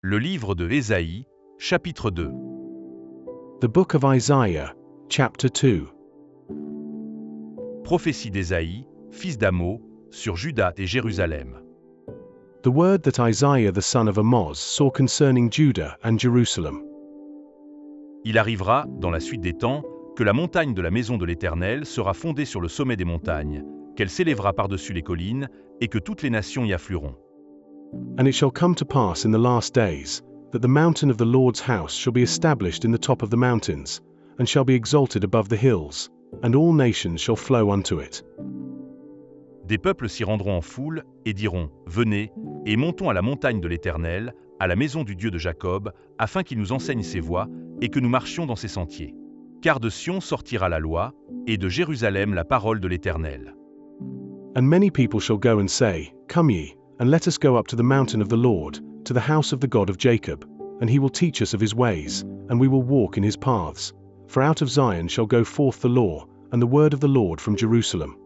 Le livre de Ésaïe, chapitre 2. The book of Isaiah, chapter 2. Prophétie d'Ésaïe, fils d'Amos, sur Juda et Jérusalem. The word that Isaiah the son of Amoz saw concerning Judah and Jerusalem. Il arrivera, dans la suite des temps, que la montagne de la maison de l'Éternel sera fondée sur le sommet des montagnes, qu'elle s'élèvera par-dessus les collines, et que toutes les nations y afflueront. And it shall come to pass in the last days, that the mountain of the Lord's house shall be established in the top of the mountains, and shall be exalted above the hills, and all nations shall flow unto it. Des peuples s'y rendront en foule, et diront, « Venez, et montons à la montagne de l'Éternel, à la maison du Dieu de Jacob, afin qu'il nous enseigne ses voies, et que nous marchions dans ses sentiers. Car de Sion sortira la loi, et de Jérusalem la parole de l'Éternel. » And many people shall go and say, Come ye, and let us go up to the mountain of the Lord, to the house of the God of Jacob, and he will teach us of his ways, and we will walk in his paths. For out of Zion shall go forth the law, and the word of the Lord from Jerusalem.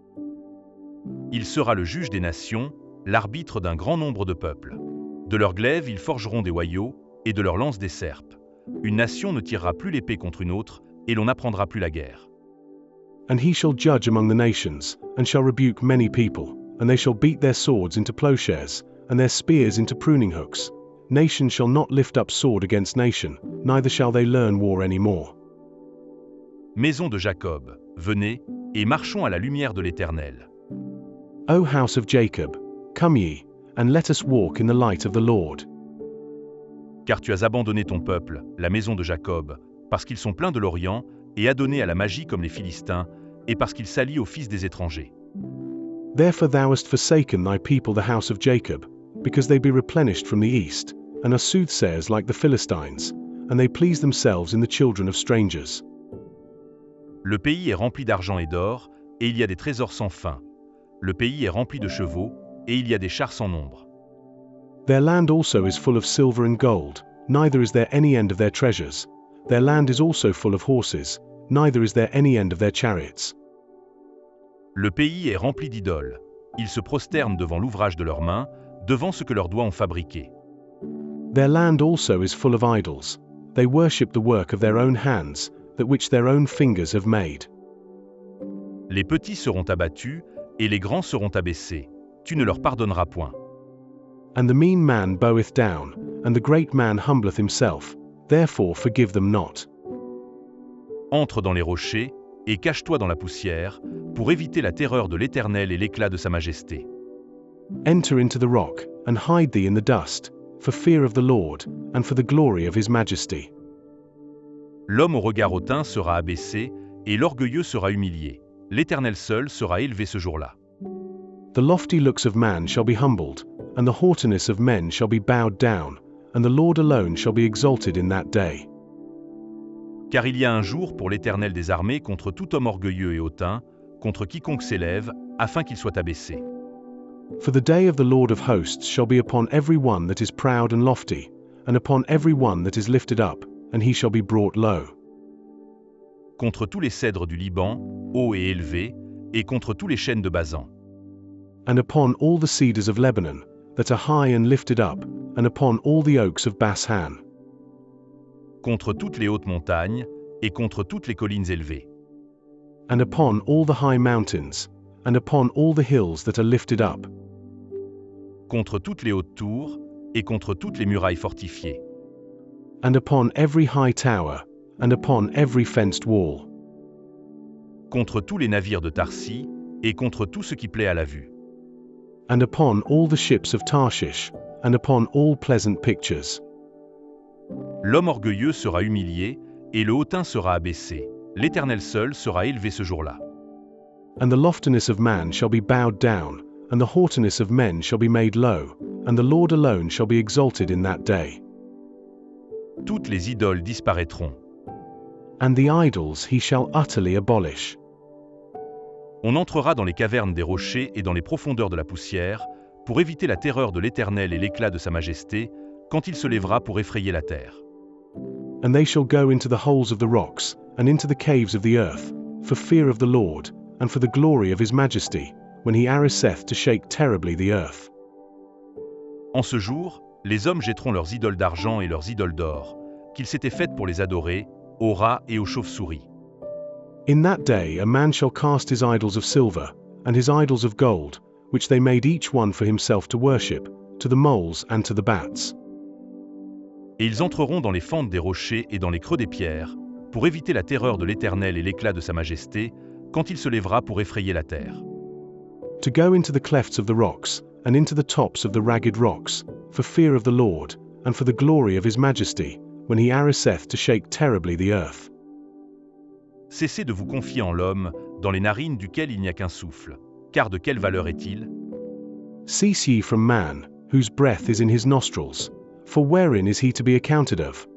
Il sera le juge des nations, l'arbitre d'un grand nombre de peuples. De leurs glaives ils forgeront des hoyaux, et de leurs lances des serpes. Une nation ne tirera plus l'épée contre une autre, et l'on n'apprendra plus la guerre. And he shall judge among the nations, and shall rebuke many people, and they shall beat their swords into plowshares, and their spears into pruning hooks. Nation shall not lift up sword against nation, neither shall they learn war any more. Maison de Jacob, venez, et marchons à la lumière de l'Éternel. O house of Jacob, come ye, and let us walk in the light of the Lord. Car tu as abandonné ton peuple, la maison de Jacob, parce qu'ils sont pleins de l'Orient, et adonnés à la magie comme les Philistins, et parce qu'ils s'allient aux fils des étrangers. Therefore thou hast forsaken thy people the house of Jacob, because they be replenished from the east, and are soothsayers like the Philistines, and they please themselves in the children of strangers. Le pays est rempli d'argent et d'or, et il y a des trésors sans fin. Le pays est rempli de chevaux, et il y a des chars sans nombre. Their land also is full of silver and gold, neither is there any end of their treasures. Their land is also full of horses, neither is there any end of their chariots. Le pays est rempli d'idoles. Ils se prosternent devant l'ouvrage de leurs mains, devant ce que leurs doigts ont fabriqué. Their land also is full of idols. They worship the work of their own hands, that which their own fingers have made. Les petits seront abattus, et les grands seront abaissés. Tu ne leur pardonneras point. And the mean man boweth down, and the great man humbleth himself, therefore forgive them not. Entre dans les rochers, et cache-toi dans la poussière, pour éviter la terreur de l'Éternel et l'éclat de sa majesté. Enter into the rock, and hide thee in the dust, for fear of the Lord, and for the glory of his majesty. L'homme au regard hautain sera abaissé, et l'orgueilleux sera humilié. L'Éternel seul sera élevé ce jour-là. The lofty looks of man shall be humbled, and the haughtiness of men shall be bowed down, and the Lord alone shall be exalted in that day. Car il y a un jour pour l'Éternel des armées contre tout homme orgueilleux et hautain, contre quiconque s'élève, afin qu'il soit abaissé. For the day of the Lord of hosts shall be upon every one that is proud and lofty, and upon every one that is lifted up, and he shall be brought low. Contre tous les cèdres du Liban, hauts et élevés, et contre tous les chênes de Basan. And upon all the cedars of Lebanon, that are high and lifted up, and upon all the oaks of Bashan. Contre toutes les hautes montagnes, et contre toutes les collines élevées. And upon all the high mountains, and upon all the hills that are lifted up. Contre toutes les hautes tours, et contre toutes les murailles fortifiées. And upon every high tower, and upon every fenced wall. Contre tous les navires de Tarsis, et contre tout ce qui plaît à la vue. And upon all the ships of Tarshish, and upon all pleasant pictures. L'homme orgueilleux sera humilié, et le hautain sera abaissé. L'Éternel seul sera élevé ce jour-là. And the loftiness of man shall be bowed down, and the haughtiness of men shall be made low, and the Lord alone shall be exalted in that day. Toutes les idoles disparaîtront. And the idols he shall utterly abolish. On entrera dans les cavernes des rochers et dans les profondeurs de la poussière, pour éviter la terreur de l'Éternel et l'éclat de sa majesté, quand il se lèvera pour effrayer la terre. And they shall go into the holes of the rocks, and into the caves of the earth, for fear of the Lord, and for the glory of his majesty, when he arriseth to shake terribly the earth. En ce jour, Les hommes jetteront leurs idoles d'argent et leurs idoles d'or, qu'ils s'étaient faites pour les adorer, aux rats et aux chauves-souris. In that day a man shall cast his idols of silver, and his idols of gold, which they made each one for himself to worship, to the moles and to the bats. Et ils entreront dans les fentes des rochers et dans les creux des pierres, pour éviter la terreur de l'Éternel et l'éclat de sa majesté, quand il se lèvera pour effrayer la terre. To go into the clefts of the rocks, and into the tops of the ragged rocks, for fear of the Lord, and for the glory of his majesty, when he ariseth to shake terribly the earth. Cessez de vous confier en l'homme, dans les narines duquel il n'y a qu'un souffle. Car de quelle valeur est-il? Cease ye from man, whose breath is in his nostrils, for wherein is he to be accounted of?